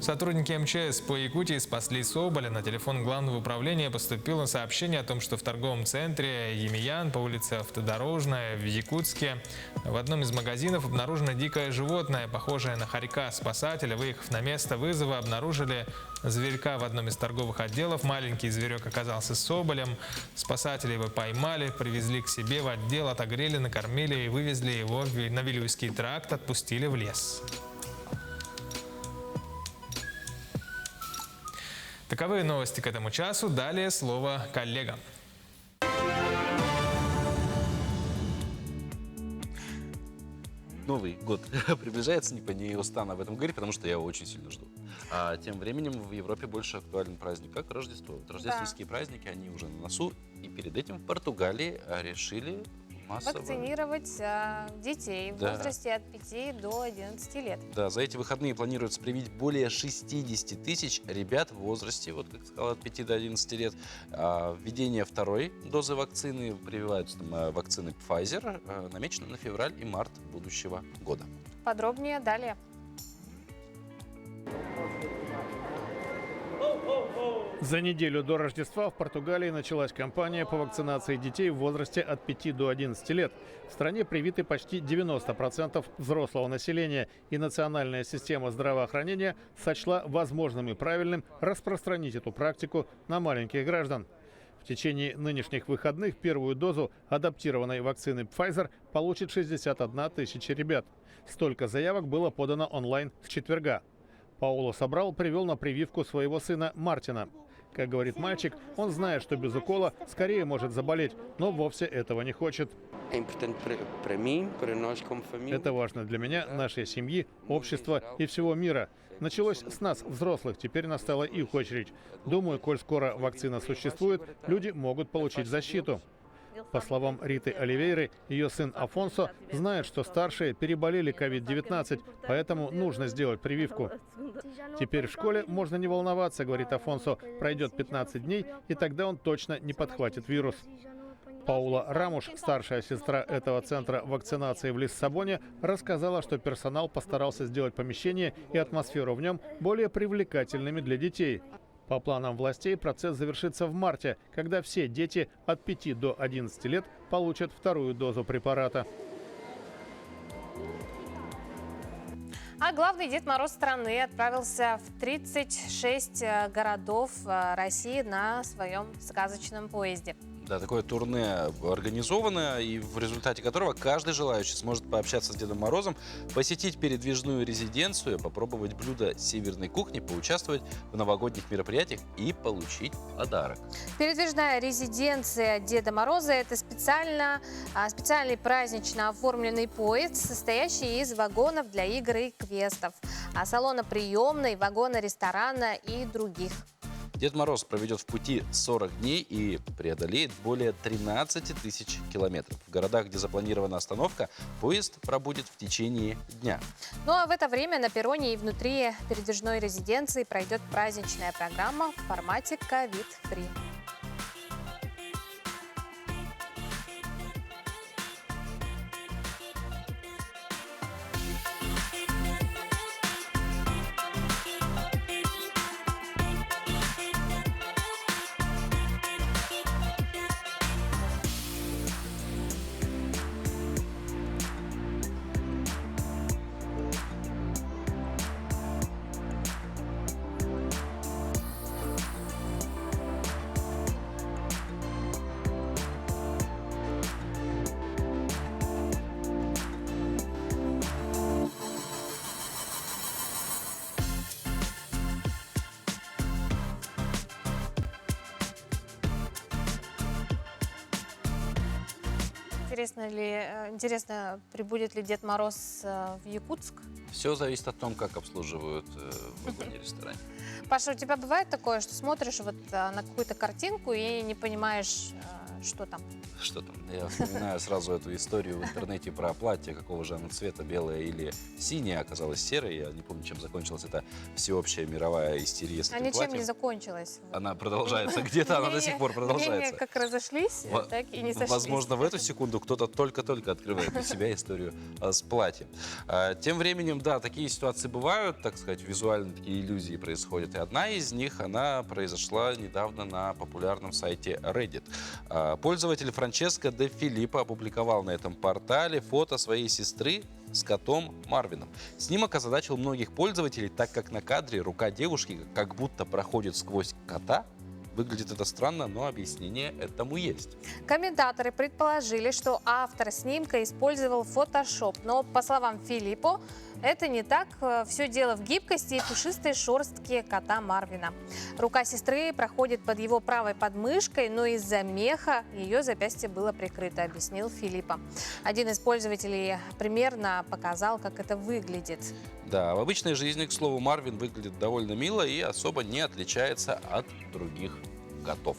Сотрудники МЧС по Якутии спасли соболя. На телефон главного управления поступило сообщение о том, что в торговом центре Емиян по улице Автодорожная в Якутске в одном из магазинов обнаружено дикое животное, похожее на хорька. Спасатели, выехав на место вызова, обнаружили зверька в одном из торговых отделов. Маленький зверек оказался соболем. Спасатели его поймали, привезли к себе в отдел, отогрели, накормили и вывезли его на Вилюйский тракт, отпустили в лес. Таковы новости к этому часу. Далее слово коллегам. Новый год приближается, не устану об этом говорить, потому что я его очень сильно жду. А тем временем в Европе больше актуален праздник, как Рождество. Вот рождественские праздники, они уже на носу. И перед этим в Португалии решили массово вакцинировать детей в возрасте от 5 до 11 лет. Да, за эти выходные планируется привить более 60 тысяч ребят в возрасте, вот как сказал, от 5 до 11 лет. Введение второй дозы вакцины, прививаются вакцины Pfizer, намечено на февраль и март будущего года. Подробнее далее. За неделю до Рождества в Португалии началась кампания по вакцинации детей в возрасте от 5 до 11 лет. В стране привиты почти 90% взрослого населения, и национальная система здравоохранения сочла возможным и правильным распространить эту практику на маленьких граждан. В течение нынешних выходных первую дозу адаптированной вакцины Pfizer получит 61 тысяча ребят. Столько заявок было подано онлайн с четверга. Пауло Собрал привел на прививку своего сына Мартина. Как говорит мальчик, он знает, что без укола скорее может заболеть, но вовсе этого не хочет. Это важно для меня, нашей семьи, общества и всего мира. Началось с нас, взрослых, теперь настала их очередь. Думаю, коль скоро вакцина существует, люди могут получить защиту. По словам Риты Оливейры, ее сын Афонсо знает, что старшие переболели COVID-19, поэтому нужно сделать прививку. Теперь в школе можно не волноваться, говорит Афонсо, пройдет 15 дней, и тогда он точно не подхватит вирус. Паула Рамуш, старшая сестра этого центра вакцинации в Лиссабоне, рассказала, что персонал постарался сделать помещение и атмосферу в нем более привлекательными для детей. По планам властей процесс завершится в марте, когда все дети от 5 до 11 лет получат вторую дозу препарата. А главный Дед Мороз страны отправился в 36 городов России на своем сказочном поезде. Да, такое турне организовано, и в результате которого каждый желающий сможет пообщаться с Дедом Морозом, посетить передвижную резиденцию, попробовать блюда северной кухни, поучаствовать в новогодних мероприятиях и получить подарок. Передвижная резиденция Деда Мороза – это специальный празднично оформленный поезд, состоящий из вагонов для игр и квестов, салона приемной, вагона ресторана и других. Дед Мороз проведет в пути 40 дней и преодолеет более 13 тысяч километров. В городах, где запланирована остановка, поезд пробудет в течение дня. Ну а в это время на перроне и внутри передвижной резиденции пройдет праздничная программа в формате COVID-free. интересно, прибудет ли Дед Мороз в Якутск? Все зависит от того, как обслуживают в вагоне-ресторане. Паша, у тебя бывает такое, что смотришь вот на какую-то картинку и не понимаешь, что там? Что там? Я вспоминаю сразу эту историю в интернете про платье, какого же оно цвета, белое или синее, оказалось серое. Я не помню, чем закончилась эта всеобщая мировая истерия с А этим ничем платьем. не закончилась. Она продолжается, где-то она до сих пор продолжается. Мнения как разошлись, так и не сошлись. Возможно, в эту секунду кто-то только-только открывает для себя историю с платьем. Тем временем, да, такие ситуации бывают, так сказать, визуально такие иллюзии происходят. И одна из них, она произошла недавно на популярном сайте Reddit. Пользователь Франческо де Филиппо опубликовал на этом портале фото своей сестры с котом Марвином. Снимок озадачил многих пользователей, так как на кадре рука девушки как будто проходит сквозь кота. Выглядит это странно, но объяснение этому есть. Комментаторы предположили, что автор снимка использовал Photoshop, но, по словам Филиппо, это не так. Все дело в гибкости и пушистой шерстке кота Марвина. Рука сестры проходит под его правой подмышкой, но из-за меха ее запястье было прикрыто, объяснил Филиппо. Один из пользователей примерно показал, как это выглядит. Да, в обычной жизни, к слову, Марвин выглядит довольно мило и особо не отличается от других котов.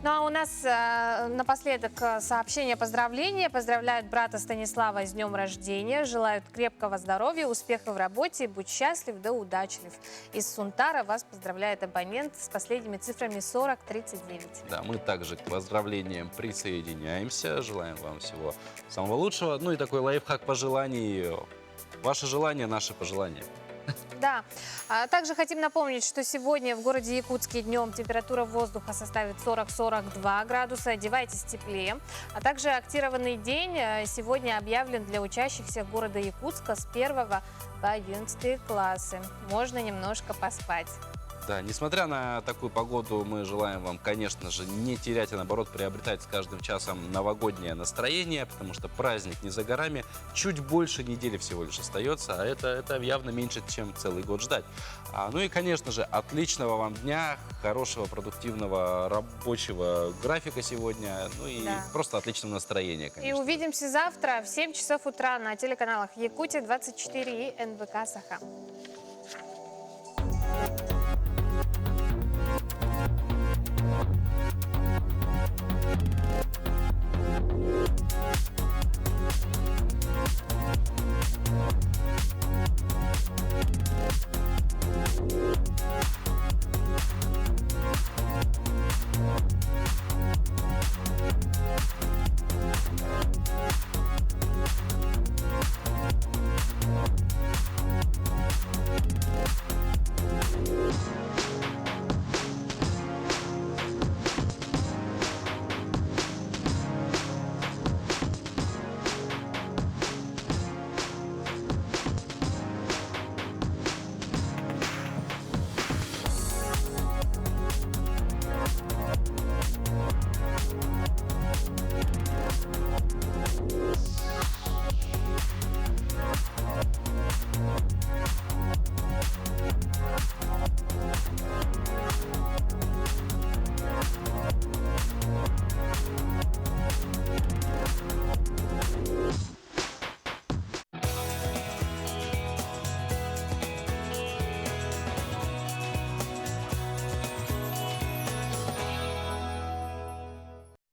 Ну а у нас напоследок сообщение поздравления. Поздравляют брата Станислава с днем рождения. Желают крепкого здоровья, успеха в работе. Будь счастлив да удачлив. Из Сунтара вас поздравляет абонент с последними цифрами 4039. Да, мы также к поздравлениям присоединяемся. Желаем вам всего самого лучшего. Ну и такой лайфхак пожеланий. Ваше желание, наше пожелание. Да. Также хотим напомнить, что сегодня в городе Якутске днем температура воздуха составит 40-42 градуса. Одевайтесь теплее. А также актированный день сегодня объявлен для учащихся города Якутска с 1 по 11 классы. Можно немножко поспать. Да, несмотря на такую погоду, мы желаем вам, конечно же, не терять, а наоборот приобретать с каждым часом новогоднее настроение, потому что праздник не за горами, чуть больше недели всего лишь остается, а это явно меньше, чем целый год ждать. Ну и, конечно же, отличного вам дня, хорошего, продуктивного рабочего графика сегодня, ну и просто отличного настроения, конечно. И увидимся завтра в 7 часов утра на телеканалах Якутия 24 и НВК Саха.